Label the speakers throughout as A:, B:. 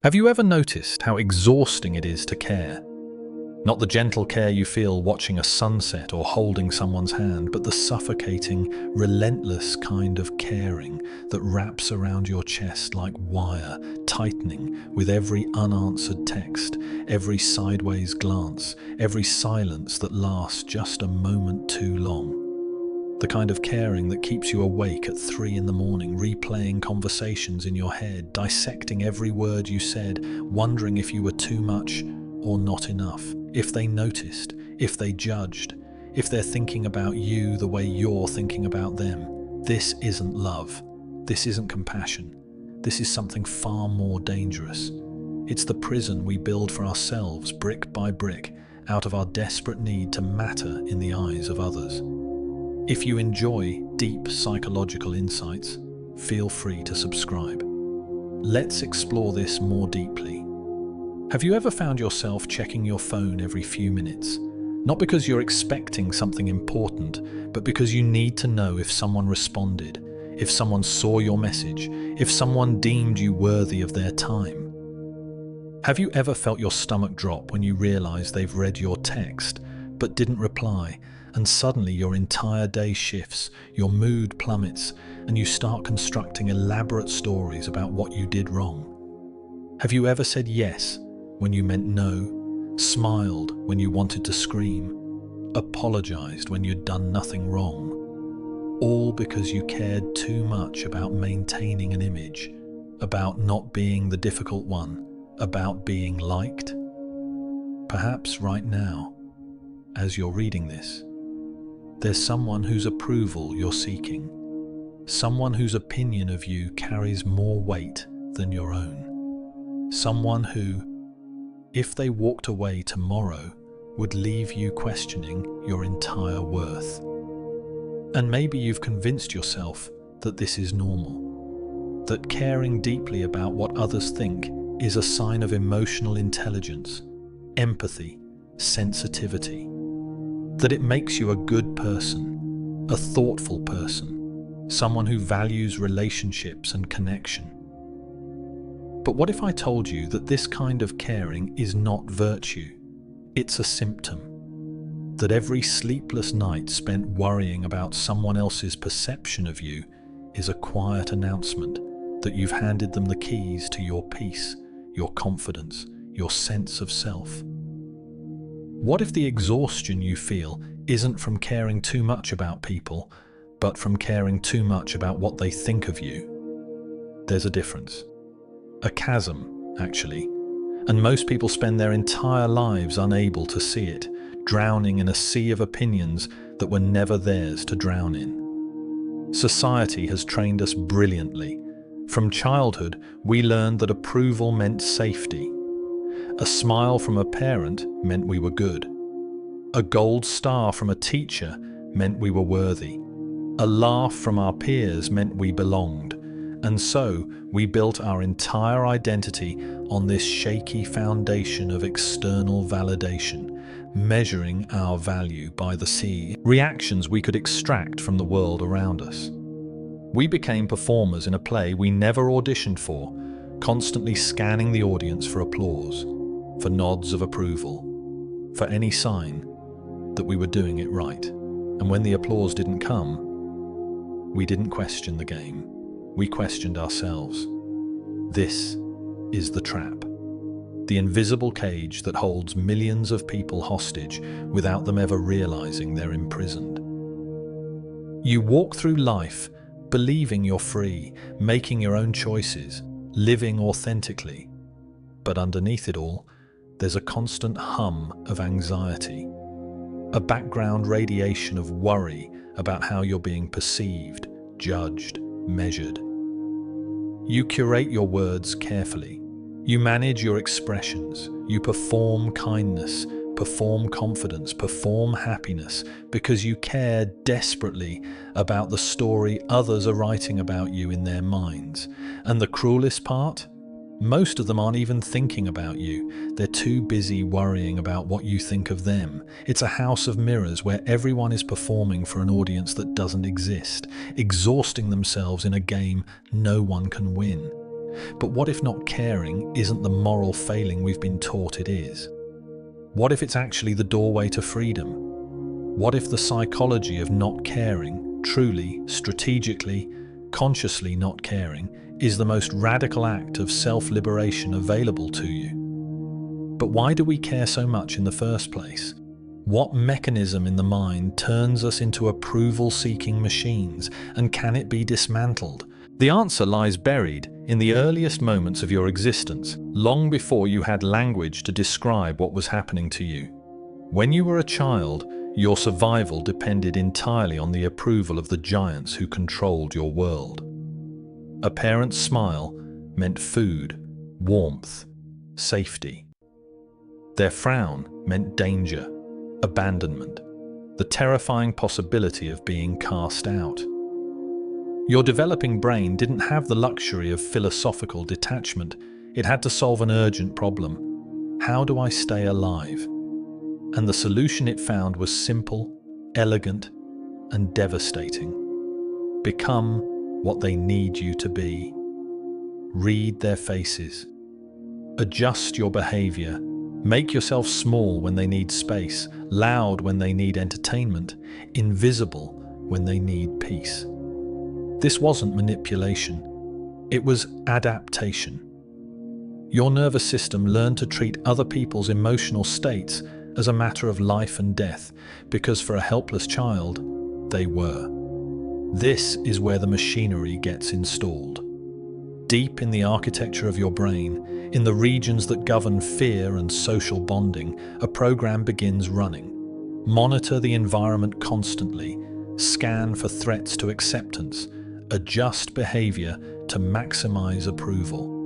A: Have you ever noticed how exhausting it is to care? Not the gentle care you feel watching a sunset or holding someone's hand, but the suffocating, relentless kind of caring that wraps around your chest like wire, tightening with every unanswered text, every sideways glance, every silence that lasts just a moment too long. The kind of caring that keeps you awake at 3 in the morning, replaying conversations in your head, dissecting every word you said, wondering if you were too much or not enough, if they noticed, if they judged, if they're thinking about you the way you're thinking about them. This isn't love. This isn't compassion. This is something far more dangerous. It's the prison we build for ourselves, brick by brick, out of our desperate need to matter in the eyes of others. If you enjoy deep psychological insights, feel free to subscribe. Let's explore this more deeply. Have you ever found yourself checking your phone every few minutes? Not because you're expecting something important, but because you need to know if someone responded, if someone saw your message, if someone deemed you worthy of their time. Have you ever felt your stomach drop when you realize they've read your text, but didn't reply? And suddenly your entire day shifts, your mood plummets, and you start constructing elaborate stories about what you did wrong. Have you ever said yes when you meant no, smiled when you wanted to scream, apologized when you'd done nothing wrong? All because you cared too much about maintaining an image, about not being the difficult one, about being liked? Perhaps right now, as you're reading this, there's someone whose approval you're seeking, someone whose opinion of you carries more weight than your own, someone who, if they walked away tomorrow, would leave you questioning your entire worth. And maybe you've convinced yourself that this is normal, that caring deeply about what others think is a sign of emotional intelligence, empathy, sensitivity, that it makes you a good person, a thoughtful person, someone who values relationships and connection. But what if I told you that this kind of caring is not virtue? It's a symptom. That every sleepless night spent worrying about someone else's perception of you is a quiet announcement that you've handed them the keys to your peace, your confidence, your sense of self. What if the exhaustion you feel isn't from caring too much about people, but from caring too much about what they think of you? There's a difference. A chasm, actually. And most people spend their entire lives unable to see it, drowning in a sea of opinions that were never theirs to drown in. Society has trained us brilliantly. From childhood, we learned that approval meant safety. A smile from a parent meant we were good. A gold star from a teacher meant we were worthy. A laugh from our peers meant we belonged. And so we built our entire identity on this shaky foundation of external validation, measuring our value by the reactions we could extract from the world around us. We became performers in a play we never auditioned for, constantly scanning the audience for applause, for nods of approval, for any sign that we were doing it right. And when the applause didn't come, we didn't question the game. We questioned ourselves. This is the trap. The invisible cage that holds millions of people hostage without them ever realizing they're imprisoned. You walk through life believing you're free, making your own choices, living authentically. But underneath it all, there's a constant hum of anxiety, a background radiation of worry about how you're being perceived, judged, measured. You curate your words carefully. You manage your expressions. You perform kindness, perform confidence, perform happiness, because you care desperately about the story others are writing about you in their minds. And the cruelest part? Most of them aren't even thinking about you. They're too busy worrying about what you think of them. It's a house of mirrors where everyone is performing for an audience that doesn't exist, exhausting themselves in a game no one can win. But what if not caring isn't the moral failing we've been taught it is? What if it's actually the doorway to freedom? What if the psychology of not caring, truly, strategically, consciously not caring, is the most radical act of self-liberation available to you? But why do we care so much in the first place? What mechanism in the mind turns us into approval-seeking machines, and can it be dismantled? The answer lies buried in the earliest moments of your existence, long before you had language to describe what was happening to you. When you were a child, your survival depended entirely on the approval of the giants who controlled your world. A parent's smile meant food, warmth, safety. Their frown meant danger, abandonment, the terrifying possibility of being cast out. Your developing brain didn't have the luxury of philosophical detachment. It had to solve an urgent problem. How do I stay alive? And the solution it found was simple, elegant, and devastating. Become what they need you to be. Read their faces. Adjust your behavior. Make yourself small when they need space, loud when they need entertainment, invisible when they need peace. This wasn't manipulation. It was adaptation. Your nervous system learned to treat other people's emotional states as a matter of life and death, because for a helpless child, they were. This is where the machinery gets installed. Deep in the architecture of your brain, in the regions that govern fear and social bonding, a program begins running. Monitor the environment constantly, scan for threats to acceptance, adjust behavior to maximize approval.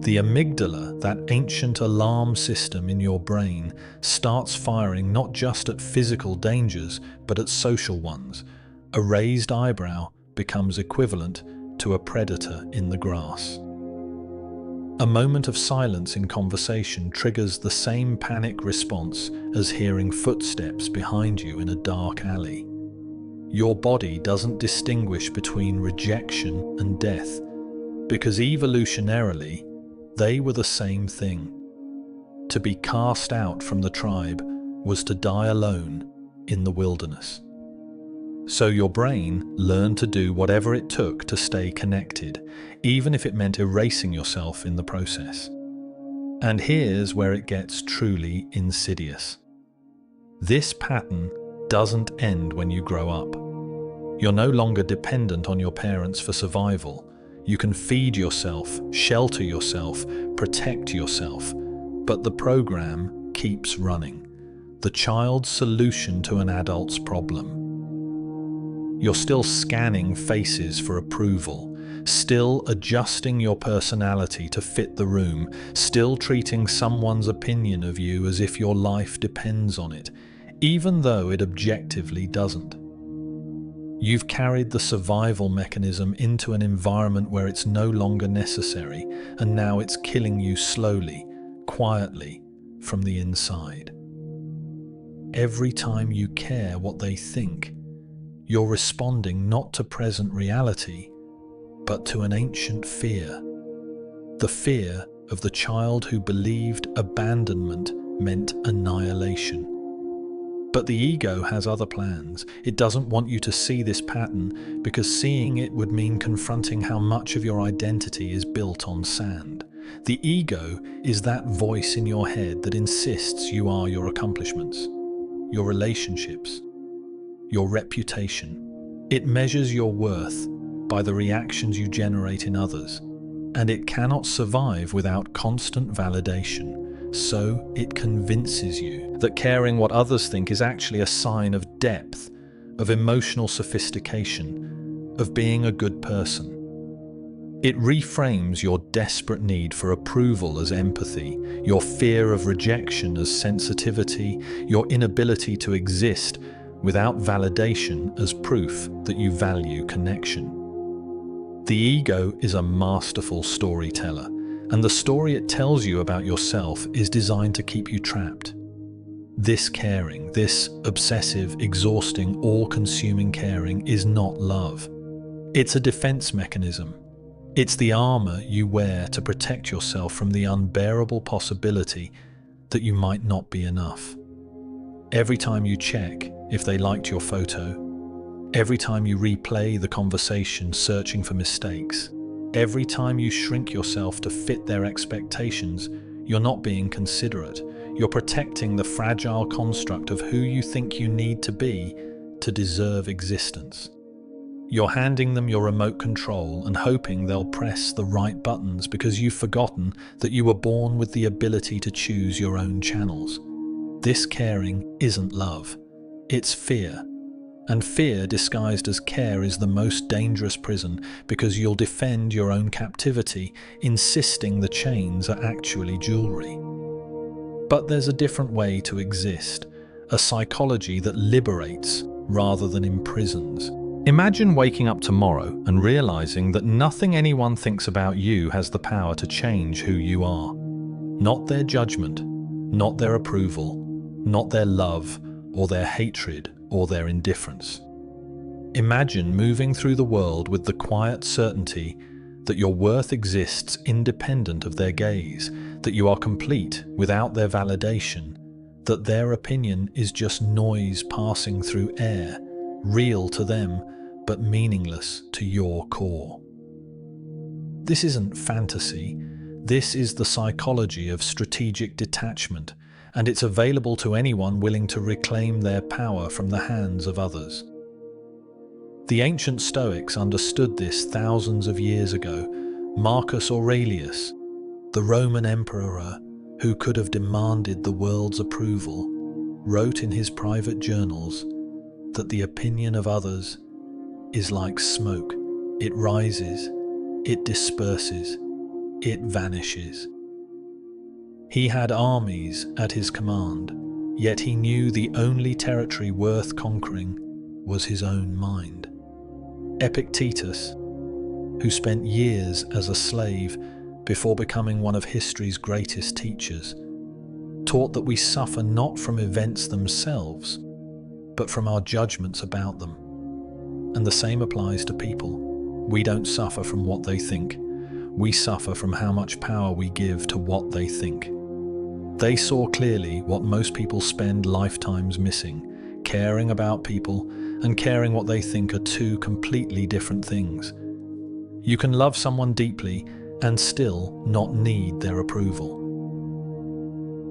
A: The amygdala, that ancient alarm system in your brain, starts firing not just at physical dangers, but at social ones. A raised eyebrow becomes equivalent to a predator in the grass. A moment of silence in conversation triggers the same panic response as hearing footsteps behind you in a dark alley. Your body doesn't distinguish between rejection and death, because evolutionarily, they were the same thing. To be cast out from the tribe was to die alone in the wilderness. So your brain learned to do whatever it took to stay connected, even if it meant erasing yourself in the process. And here's where it gets truly insidious. This pattern doesn't end when you grow up. You're no longer dependent on your parents for survival. You can feed yourself, shelter yourself, protect yourself, but the program keeps running. The child's solution to an adult's problem. You're still scanning faces for approval, still adjusting your personality to fit the room, still treating someone's opinion of you as if your life depends on it, even though it objectively doesn't. You've carried the survival mechanism into an environment where it's no longer necessary, and now it's killing you slowly, quietly, from the inside. Every time you care what they think, you're responding not to present reality, but to an ancient fear. The fear of the child who believed abandonment meant annihilation. But the ego has other plans. It doesn't want you to see this pattern, because seeing it would mean confronting how much of your identity is built on sand. The ego is that voice in your head that insists you are your accomplishments, your relationships, your reputation. It measures your worth by the reactions you generate in others, and it cannot survive without constant validation. So it convinces you that caring what others think is actually a sign of depth, of emotional sophistication, of being a good person. It reframes your desperate need for approval as empathy, your fear of rejection as sensitivity, your inability to exist without validation as proof that you value connection. The ego is a masterful storyteller, and the story it tells you about yourself is designed to keep you trapped. This caring, this obsessive, exhausting, all-consuming caring is not love. It's a defense mechanism. It's the armor you wear to protect yourself from the unbearable possibility that you might not be enough. Every time you check if they liked your photo, every time you replay the conversation searching for mistakes, every time you shrink yourself to fit their expectations, you're not being considerate. You're protecting the fragile construct of who you think you need to be to deserve existence. You're handing them your remote control and hoping they'll press the right buttons because you've forgotten that you were born with the ability to choose your own channels. This caring isn't love, it's fear. And fear disguised as care is the most dangerous prison because you'll defend your own captivity, insisting the chains are actually jewelry. But there's a different way to exist, a psychology that liberates rather than imprisons. Imagine waking up tomorrow and realizing that nothing anyone thinks about you has the power to change who you are. Not their judgment, not their approval, not their love or their hatred or their indifference. Imagine moving through the world with the quiet certainty that your worth exists independent of their gaze, that you are complete without their validation, that their opinion is just noise passing through air, real to them, but meaningless to your core. This isn't fantasy. This is the psychology of strategic detachment, and it's available to anyone willing to reclaim their power from the hands of others. The ancient Stoics understood this thousands of years ago. Marcus Aurelius, the Roman emperor who could have demanded the world's approval, wrote in his private journals that the opinion of others is like smoke. It rises, it disperses, it vanishes. He had armies at his command, yet he knew the only territory worth conquering was his own mind. Epictetus, who spent years as a slave before becoming one of history's greatest teachers, taught that we suffer not from events themselves, but from our judgments about them. And the same applies to people. We don't suffer from what they think. We suffer from how much power we give to what they think. They saw clearly what most people spend lifetimes missing. Caring about people and caring what they think are two completely different things. You can love someone deeply and still not need their approval.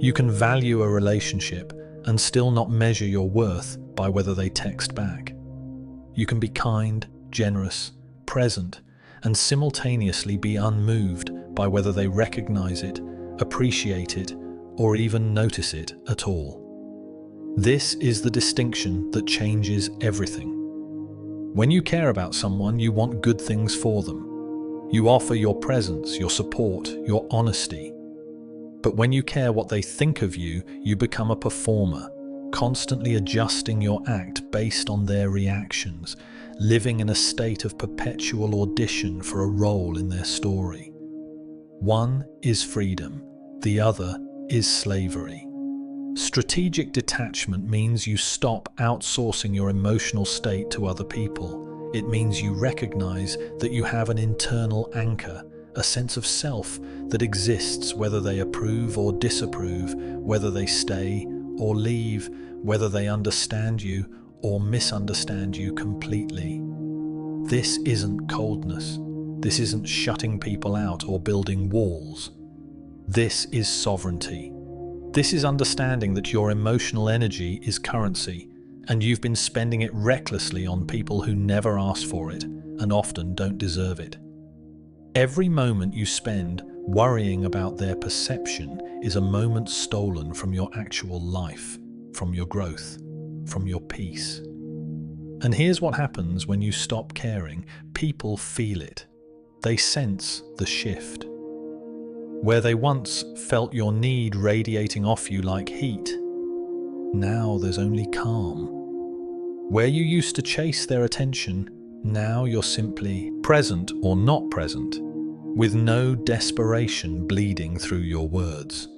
A: You can value a relationship and still not measure your worth by whether they text back. You can be kind, generous, present, and simultaneously be unmoved by whether they recognize it, appreciate it, or even notice it at all. This is the distinction that changes everything. When you care about someone, you want good things for them. You offer your presence, your support, your honesty. But when you care what they think of you, you become a performer, constantly adjusting your act based on their reactions, living in a state of perpetual audition for a role in their story. One is freedom, the other is slavery. Strategic detachment means you stop outsourcing your emotional state to other people. It means you recognize that you have an internal anchor, a sense of self that exists whether they approve or disapprove, whether they stay or leave, whether they understand you or misunderstand you completely. This isn't coldness. This isn't shutting people out or building walls. This is sovereignty. This is understanding that your emotional energy is currency, and you've been spending it recklessly on people who never asked for it and often don't deserve it. Every moment you spend worrying about their perception is a moment stolen from your actual life, from your growth, from your peace. And here's what happens when you stop caring. People feel it. They sense the shift. Where they once felt your need radiating off you like heat, now there's only calm. Where you used to chase their attention, now you're simply present or not present, with no desperation bleeding through your words.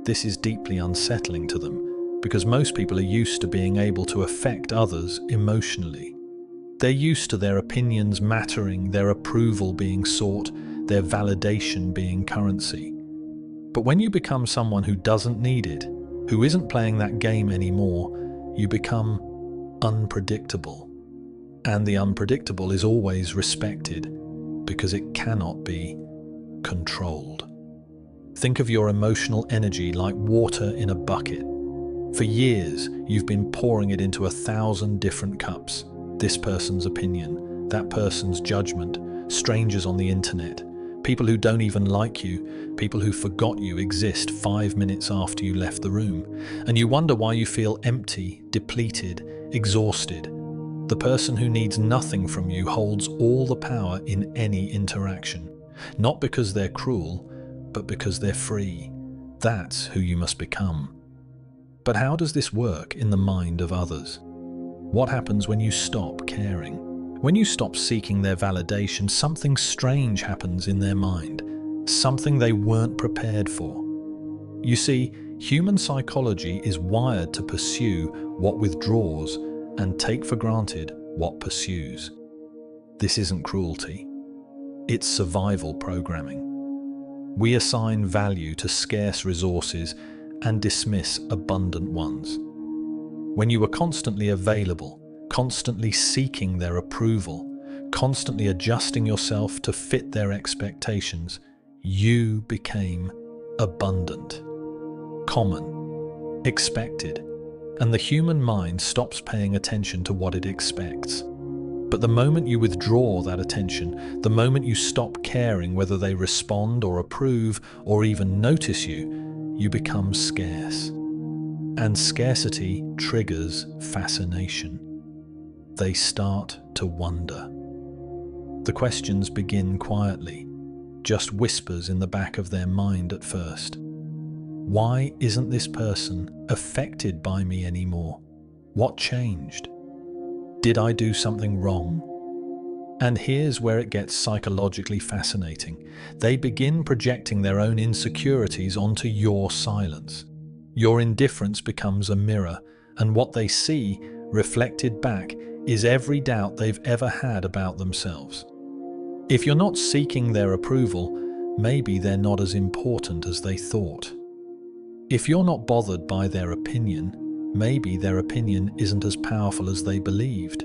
A: This is deeply unsettling to them, because most people are used to being able to affect others emotionally. They're used to their opinions mattering, their approval being sought, their validation being currency. But when you become someone who doesn't need it, who isn't playing that game anymore, you become unpredictable. And the unpredictable is always respected because it cannot be controlled. Think of your emotional energy like water in a bucket. For years, you've been pouring it into 1,000 different cups. This person's opinion, that person's judgment, strangers on the internet, people who don't even like you, people who forgot you exist 5 minutes after you left the room. And you wonder why you feel empty, depleted, exhausted. The person who needs nothing from you holds all the power in any interaction. Not because they're cruel, but because they're free. That's who you must become. But how does this work in the mind of others? What happens when you stop caring? When you stop seeking their validation, something strange happens in their mind, something they weren't prepared for. You see, human psychology is wired to pursue what withdraws and take for granted what pursues. This isn't cruelty. It's survival programming. We assign value to scarce resources and dismiss abundant ones. When you were constantly available, constantly seeking their approval, constantly adjusting yourself to fit their expectations, you became abundant, common, expected, and the human mind stops paying attention to what it expects. But the moment you withdraw that attention, the moment you stop caring whether they respond or approve or even notice you, you become scarce. And scarcity triggers fascination. They start to wonder. The questions begin quietly, just whispers in the back of their mind at first. Why isn't this person affected by me anymore? What changed? Did I do something wrong? And here's where it gets psychologically fascinating. They begin projecting their own insecurities onto your silence. Your indifference becomes a mirror, and what they see, reflected back, is every doubt they've ever had about themselves. If you're not seeking their approval, maybe they're not as important as they thought. If you're not bothered by their opinion, maybe their opinion isn't as powerful as they believed.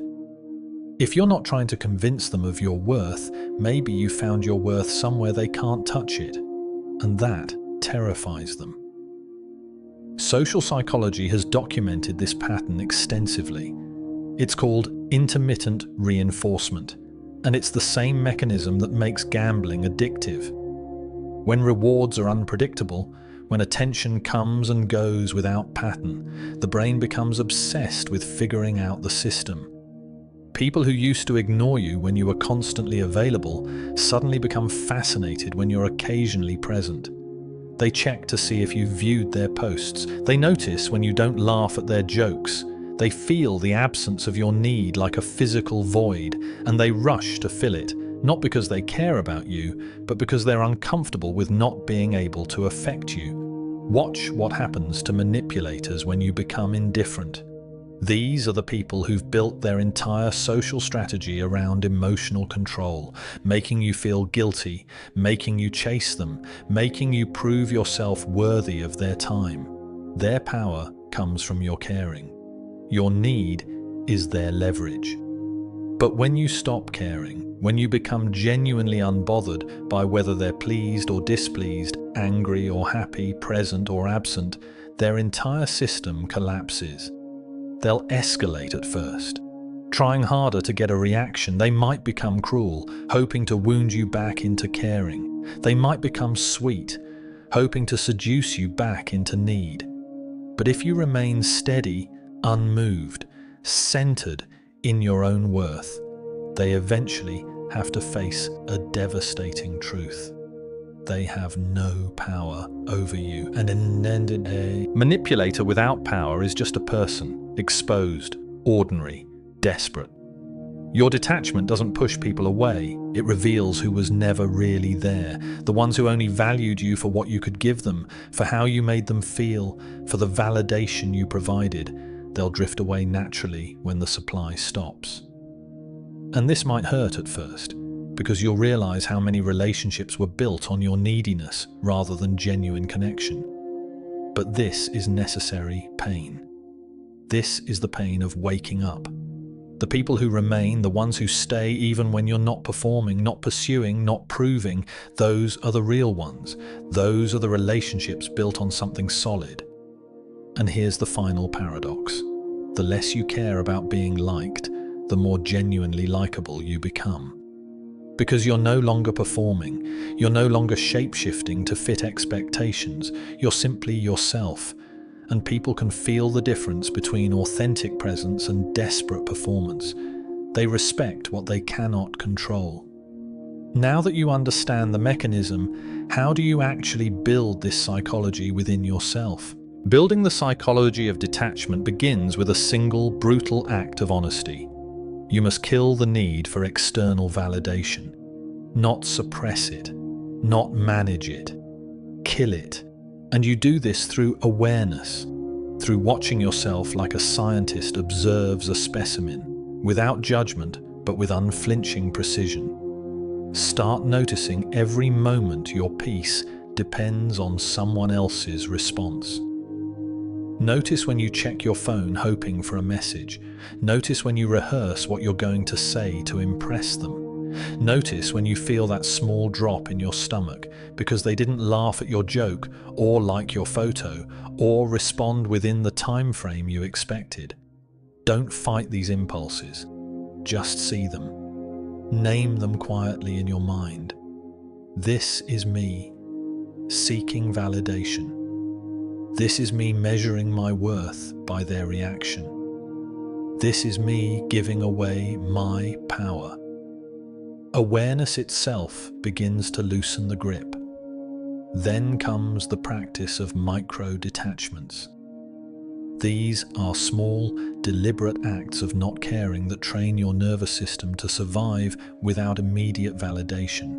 A: If you're not trying to convince them of your worth, maybe you found your worth somewhere they can't touch it, and that terrifies them. Social psychology has documented this pattern extensively. It's called intermittent reinforcement, and it's the same mechanism that makes gambling addictive. When rewards are unpredictable, when attention comes and goes without pattern, the brain becomes obsessed with figuring out the system. People who used to ignore you when you were constantly available suddenly become fascinated when you're occasionally present. They check to see if you viewed their posts. They notice when you don't laugh at their jokes. They feel the absence of your need like a physical void, and they rush to fill it, not because they care about you, but because they're uncomfortable with not being able to affect you. Watch what happens to manipulators when you become indifferent. These are the people who've built their entire social strategy around emotional control, making you feel guilty, making you chase them, making you prove yourself worthy of their time. Their power comes from your caring. Your need is their leverage. But when you stop caring, when you become genuinely unbothered by whether they're pleased or displeased, angry or happy, present or absent, their entire system collapses. They'll escalate at first. Trying harder to get a reaction, they might become cruel, hoping to wound you back into caring. They might become sweet, hoping to seduce you back into need. But if you remain steady, unmoved, centered in your own worth, they eventually have to face a devastating truth. They have no power over you. And a manipulator without power is just a person, exposed, ordinary, desperate. Your detachment doesn't push people away. It reveals who was never really there, the ones who only valued you for what you could give them, for how you made them feel, for the validation you provided. They'll drift away naturally when the supply stops. And this might hurt at first, because you'll realize how many relationships were built on your neediness rather than genuine connection. But this is necessary pain. This is the pain of waking up. The people who remain, the ones who stay even when you're not performing, not pursuing, not proving, those are the real ones. Those are the relationships built on something solid. And here's the final paradox. The less you care about being liked, the more genuinely likable you become. Because you're no longer performing, you're no longer shape-shifting to fit expectations, you're simply yourself. And people can feel the difference between authentic presence and desperate performance. They respect what they cannot control. Now that you understand the mechanism, how do you actually build this psychology within yourself? Building the psychology of detachment begins with a single, brutal act of honesty. You must kill the need for external validation. Not suppress it, not manage it. Kill it. And you do this through awareness, through watching yourself like a scientist observes a specimen, without judgment, but with unflinching precision. Start noticing every moment your peace depends on someone else's response. Notice when you check your phone hoping for a message. Notice when you rehearse what you're going to say to impress them. Notice when you feel that small drop in your stomach because they didn't laugh at your joke or like your photo or respond within the time frame you expected. Don't fight these impulses. Just see them. Name them quietly in your mind. This is me, seeking validation. This is me measuring my worth by their reaction. This is me giving away my power. Awareness itself begins to loosen the grip. Then comes the practice of micro-detachments. These are small, deliberate acts of not caring that train your nervous system to survive without immediate validation.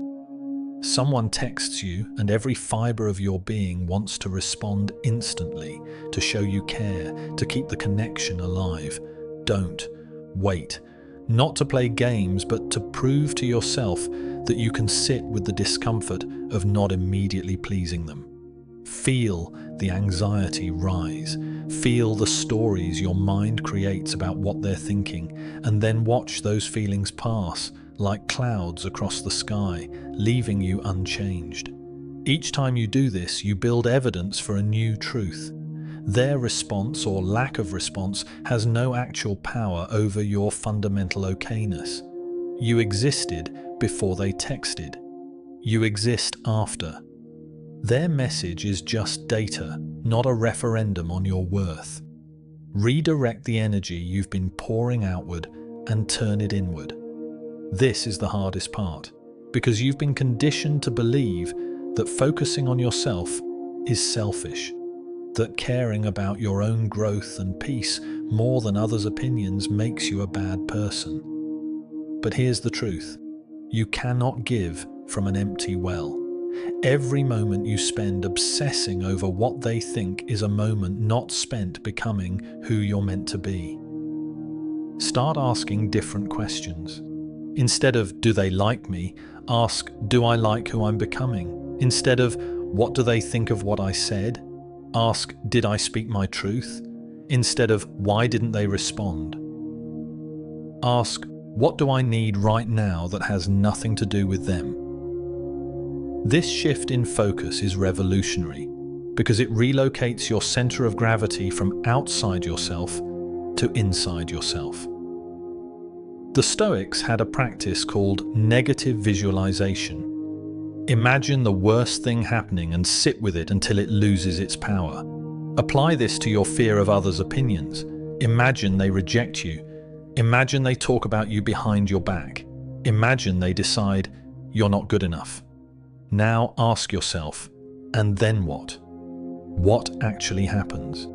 A: Someone texts you and every fiber of your being wants to respond instantly, to show you care, to keep the connection alive. Don't. Wait. Not to play games, but to prove to yourself that you can sit with the discomfort of not immediately pleasing them. Feel the anxiety rise. Feel the stories your mind creates about what they're thinking, and then watch those feelings pass like clouds across the sky, leaving you unchanged. Each time you do this, you build evidence for a new truth. Their response or lack of response has no actual power over your fundamental okayness. You existed before they texted. You exist after. Their message is just data, not a referendum on your worth. Redirect the energy you've been pouring outward and turn it inward. This is the hardest part, because you've been conditioned to believe that focusing on yourself is selfish, that caring about your own growth and peace more than others' opinions makes you a bad person. But here's the truth. You cannot give from an empty well. Every moment you spend obsessing over what they think is a moment not spent becoming who you're meant to be. Start asking different questions. Instead of, do they like me? Ask, do I like who I'm becoming? Instead of, what do they think of what I said? Ask, did I speak my truth? Instead of, why didn't they respond? Ask, what do I need right now that has nothing to do with them? This shift in focus is revolutionary because it relocates your center of gravity from outside yourself to inside yourself. The Stoics had a practice called negative visualization. Imagine the worst thing happening and sit with it until it loses its power. Apply this to your fear of others' opinions. Imagine they reject you. Imagine they talk about you behind your back. Imagine they decide you're not good enough. Now ask yourself, and then what? What actually happens?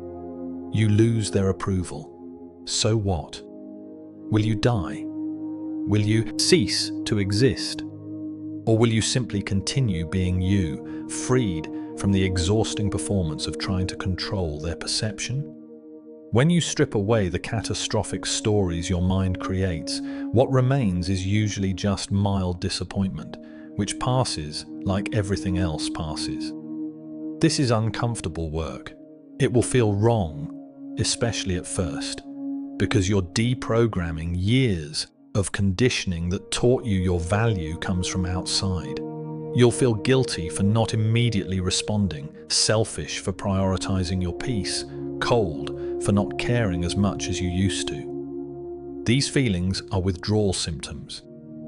A: You lose their approval. So what? Will you die? Will you cease to exist? Or will you simply continue being you, freed from the exhausting performance of trying to control their perception? When you strip away the catastrophic stories your mind creates, what remains is usually just mild disappointment, which passes like everything else passes. This is uncomfortable work. It will feel wrong, especially at first, because you're deprogramming years of conditioning that taught you your value comes from outside. You'll feel guilty for not immediately responding, selfish for prioritizing your peace, cold for not caring as much as you used to. These feelings are withdrawal symptoms.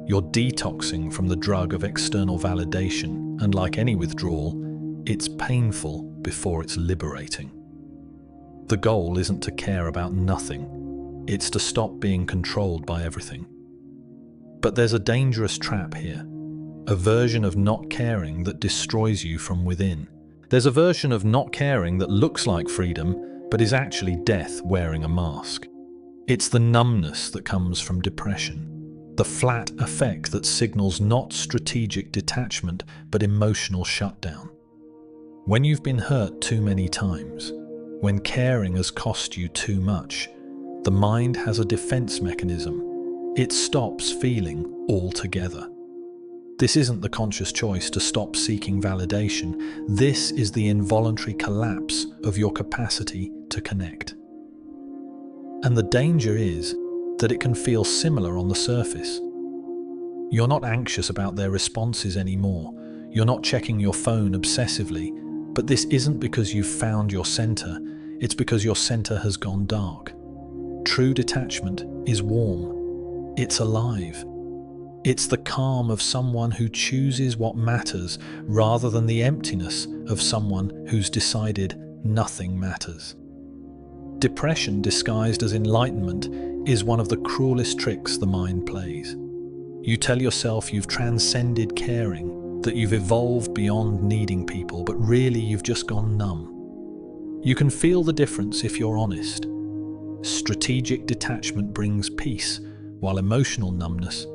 A: You're detoxing from the drug of external validation, and like any withdrawal, it's painful before it's liberating. The goal isn't to care about nothing, it's to stop being controlled by everything. But there's a dangerous trap here, a version of not caring that destroys you from within. There's a version of not caring that looks like freedom, but is actually death wearing a mask. It's the numbness that comes from depression, the flat effect that signals not strategic detachment, but emotional shutdown. When you've been hurt too many times, when caring has cost you too much, the mind has a defense mechanism. It stops feeling altogether. This isn't the conscious choice to stop seeking validation. This is the involuntary collapse of your capacity to connect. And the danger is that it can feel similar on the surface. You're not anxious about their responses anymore. You're not checking your phone obsessively. But this isn't because you've found your center. It's because your center has gone dark. True detachment is warm. It's alive. It's the calm of someone who chooses what matters rather than the emptiness of someone who's decided nothing matters. Depression disguised as enlightenment is one of the cruelest tricks the mind plays. You tell yourself you've transcended caring, that you've evolved beyond needing people, but really you've just gone numb. You can feel the difference if you're honest. Strategic detachment brings peace, while emotional numbness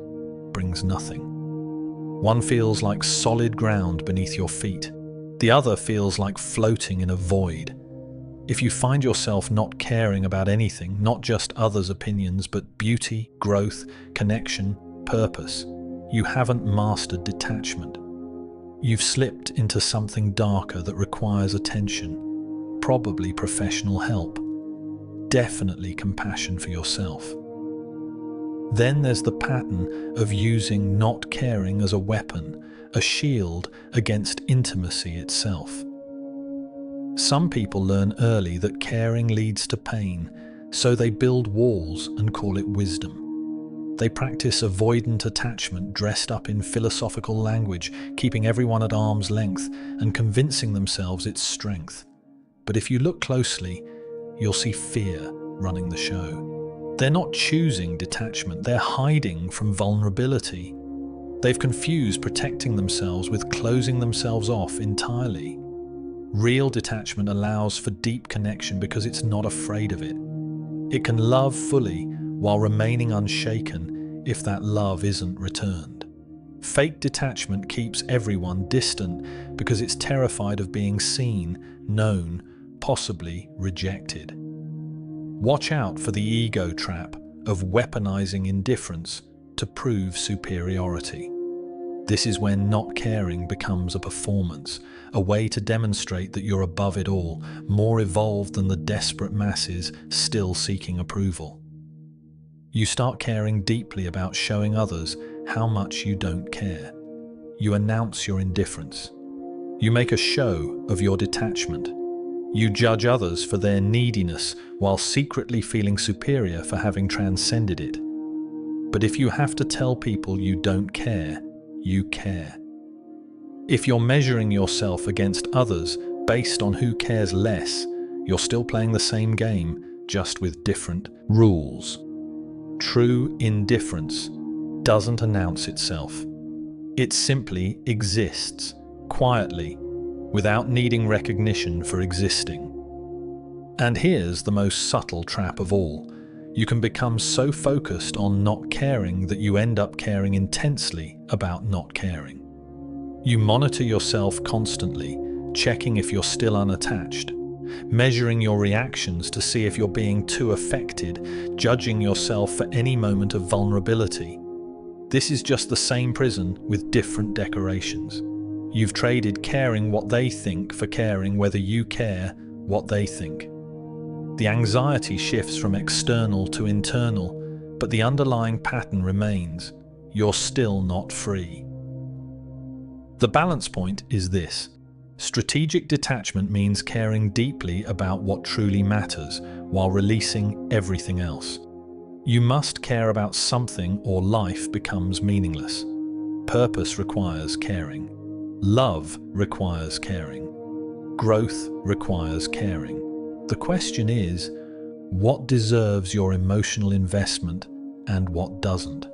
A: brings nothing. One feels like solid ground beneath your feet. The other feels like floating in a void. If you find yourself not caring about anything, not just others' opinions, but beauty, growth, connection, purpose, you haven't mastered detachment. You've slipped into something darker that requires attention, probably professional help, definitely compassion for yourself. Then there's the pattern of using not caring as a weapon, a shield against intimacy itself. Some people learn early that caring leads to pain, so they build walls and call it wisdom. They practice avoidant attachment dressed up in philosophical language, keeping everyone at arm's length and convincing themselves it's strength. But if you look closely, you'll see fear running the show. They're not choosing detachment, they're hiding from vulnerability. They've confused protecting themselves with closing themselves off entirely. Real detachment allows for deep connection because it's not afraid of it. It can love fully while remaining unshaken if that love isn't returned. Fake detachment keeps everyone distant because it's terrified of being seen, known, possibly rejected. Watch out for the ego trap of weaponizing indifference to prove superiority. This is when not caring becomes a performance, a way to demonstrate that you're above it all, more evolved than the desperate masses still seeking approval. You start caring deeply about showing others how much you don't care. You announce your indifference. You make a show of your detachment. You judge others for their neediness while secretly feeling superior for having transcended it. But if you have to tell people you don't care, you care. If you're measuring yourself against others based on who cares less, you're still playing the same game, just with different rules. True indifference doesn't announce itself. It simply exists, quietly, without needing recognition for existing. And here's the most subtle trap of all. You can become so focused on not caring that you end up caring intensely about not caring. You monitor yourself constantly, checking if you're still unattached. measuring your reactions to see if you're being too affected, judging yourself for any moment of vulnerability. This is just the same prison with different decorations. You've traded caring what they think for caring whether you care what they think. The anxiety shifts from external to internal, but the underlying pattern remains. You're still not free. The balance point is this. Strategic detachment means caring deeply about what truly matters while releasing everything else. You must care about something or life becomes meaningless. Purpose requires caring. Love requires caring. Growth requires caring. The question is, what deserves your emotional investment and what doesn't?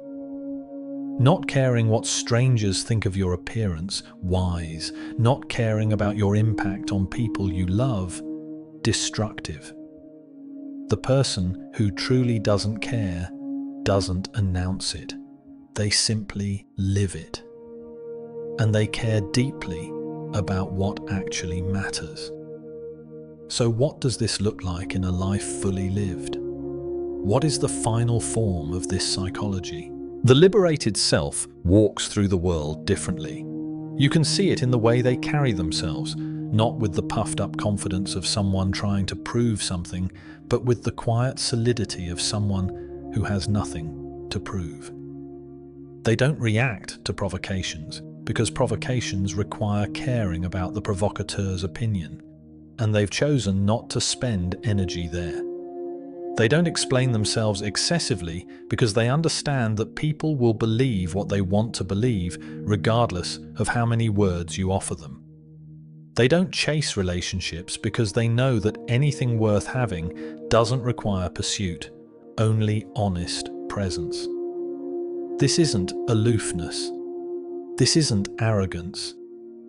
A: Not caring what strangers think of your appearance, wise. Not caring about your impact on people you love, destructive. The person who truly doesn't care doesn't announce it. They simply live it. And they care deeply about what actually matters. So what does this look like in a life fully lived? What is the final form of this psychology? The liberated self walks through the world differently. You can see it in the way they carry themselves, not with the puffed-up confidence of someone trying to prove something, but with the quiet solidity of someone who has nothing to prove. They don't react to provocations, because provocations require caring about the provocateur's opinion, and they've chosen not to spend energy there. They don't explain themselves excessively because they understand that people will believe what they want to believe regardless of how many words you offer them. They don't chase relationships because they know that anything worth having doesn't require pursuit, only honest presence. This isn't aloofness. This isn't arrogance.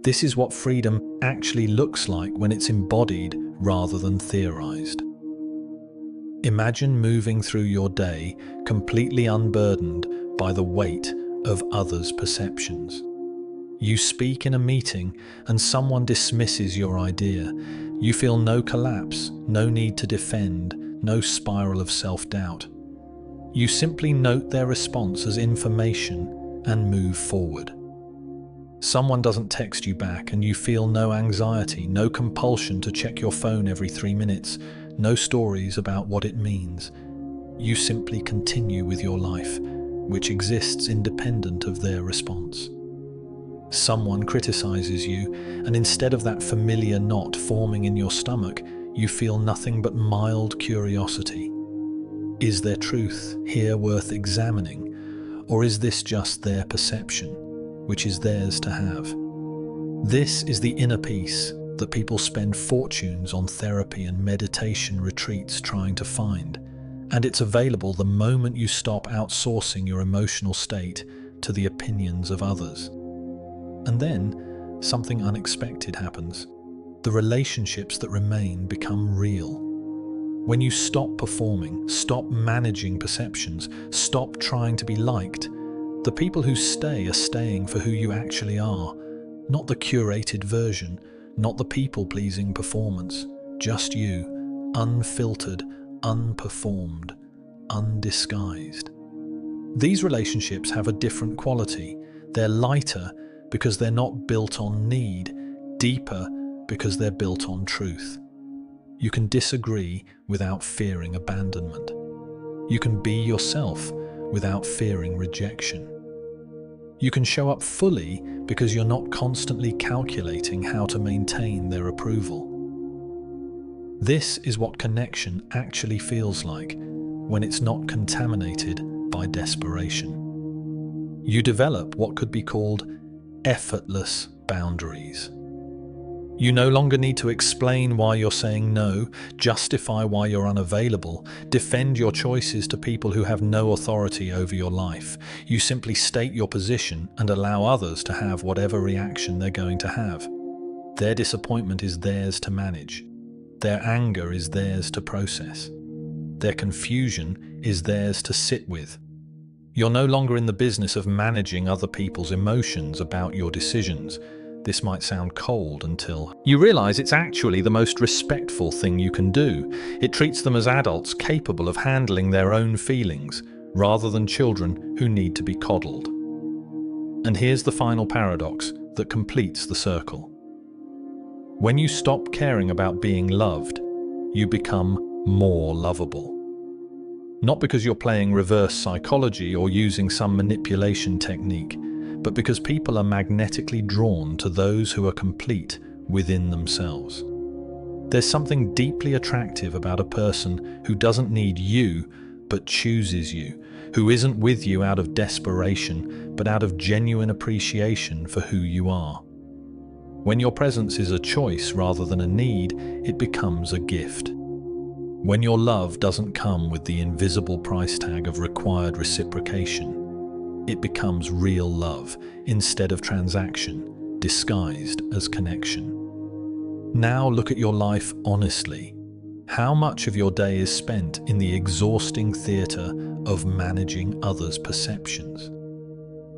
A: This is what freedom actually looks like when it's embodied rather than theorized. Imagine moving through your day completely unburdened by the weight of others' perceptions. You speak in a meeting and someone dismisses your idea. You feel no collapse, no need to defend, no spiral of self-doubt. You simply note their response as information and move forward. Someone doesn't text you back and you feel no anxiety, no compulsion to check your phone every 3 minutes, no stories about what it means. You simply continue with your life, which exists independent of their response. Someone criticizes you, and instead of that familiar knot forming in your stomach, you feel nothing but mild curiosity. Is there truth here worth examining, or is this just their perception, which is theirs to have? This is the inner peace that people spend fortunes on therapy and meditation retreats trying to find, and it's available the moment you stop outsourcing your emotional state to the opinions of others. And then, something unexpected happens. The relationships that remain become real. When you stop performing, stop managing perceptions, stop trying to be liked, the people who stay are staying for who you actually are, not the curated version, not the people-pleasing performance, just you, unfiltered, unperformed, undisguised. These relationships have a different quality. They're lighter because they're not built on need, deeper because they're built on truth. You can disagree without fearing abandonment. You can be yourself without fearing rejection. You can show up fully because you're not constantly calculating how to maintain their approval. This is what connection actually feels like when it's not contaminated by desperation. You develop what could be called effortless boundaries. You no longer need to explain why you're saying no, justify why you're unavailable, defend your choices to people who have no authority over your life. You simply state your position and allow others to have whatever reaction they're going to have. Their disappointment is theirs to manage. Their anger is theirs to process. Their confusion is theirs to sit with. You're no longer in the business of managing other people's emotions about your decisions. This might sound cold until you realize it's actually the most respectful thing you can do. It treats them as adults capable of handling their own feelings, rather than children who need to be coddled. And here's the final paradox that completes the circle. When you stop caring about being loved, you become more lovable. Not because you're playing reverse psychology or using some manipulation technique, but because people are magnetically drawn to those who are complete within themselves. There's something deeply attractive about a person who doesn't need you, but chooses you, who isn't with you out of desperation, but out of genuine appreciation for who you are. When your presence is a choice rather than a need, it becomes a gift. When your love doesn't come with the invisible price tag of required reciprocation, it becomes real love instead of transaction, disguised as connection. Now look at your life honestly. How much of your day is spent in the exhausting theater of managing others' perceptions?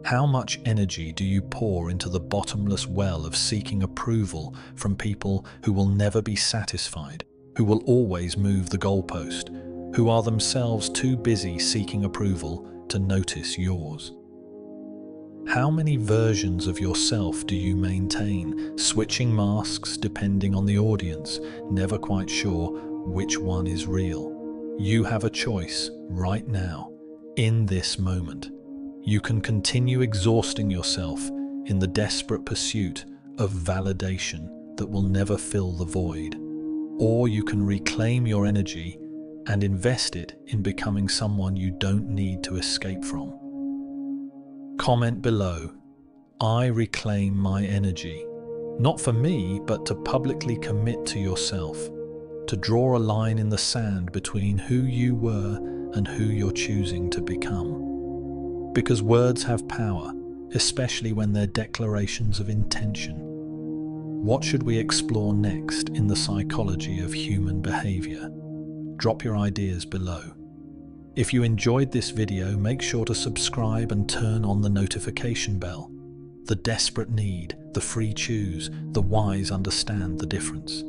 A: How much energy do you pour into the bottomless well of seeking approval from people who will never be satisfied, who will always move the goalpost, who are themselves too busy seeking approval to notice yours? How many versions of yourself do you maintain, switching masks depending on the audience, never quite sure which one is real? You have a choice right now, in this moment. You can continue exhausting yourself in the desperate pursuit of validation that will never fill the void. Or you can reclaim your energy and invest it in becoming someone you don't need to escape from. Comment below, I reclaim my energy. Not for me, but to publicly commit to yourself, to draw a line in the sand between who you were and who you're choosing to become. Because words have power, especially when they're declarations of intention. What should we explore next in the psychology of human behavior? Drop your ideas below. If you enjoyed this video, make sure to subscribe and turn on the notification bell. The desperate need, the free choose, the wise understand the difference.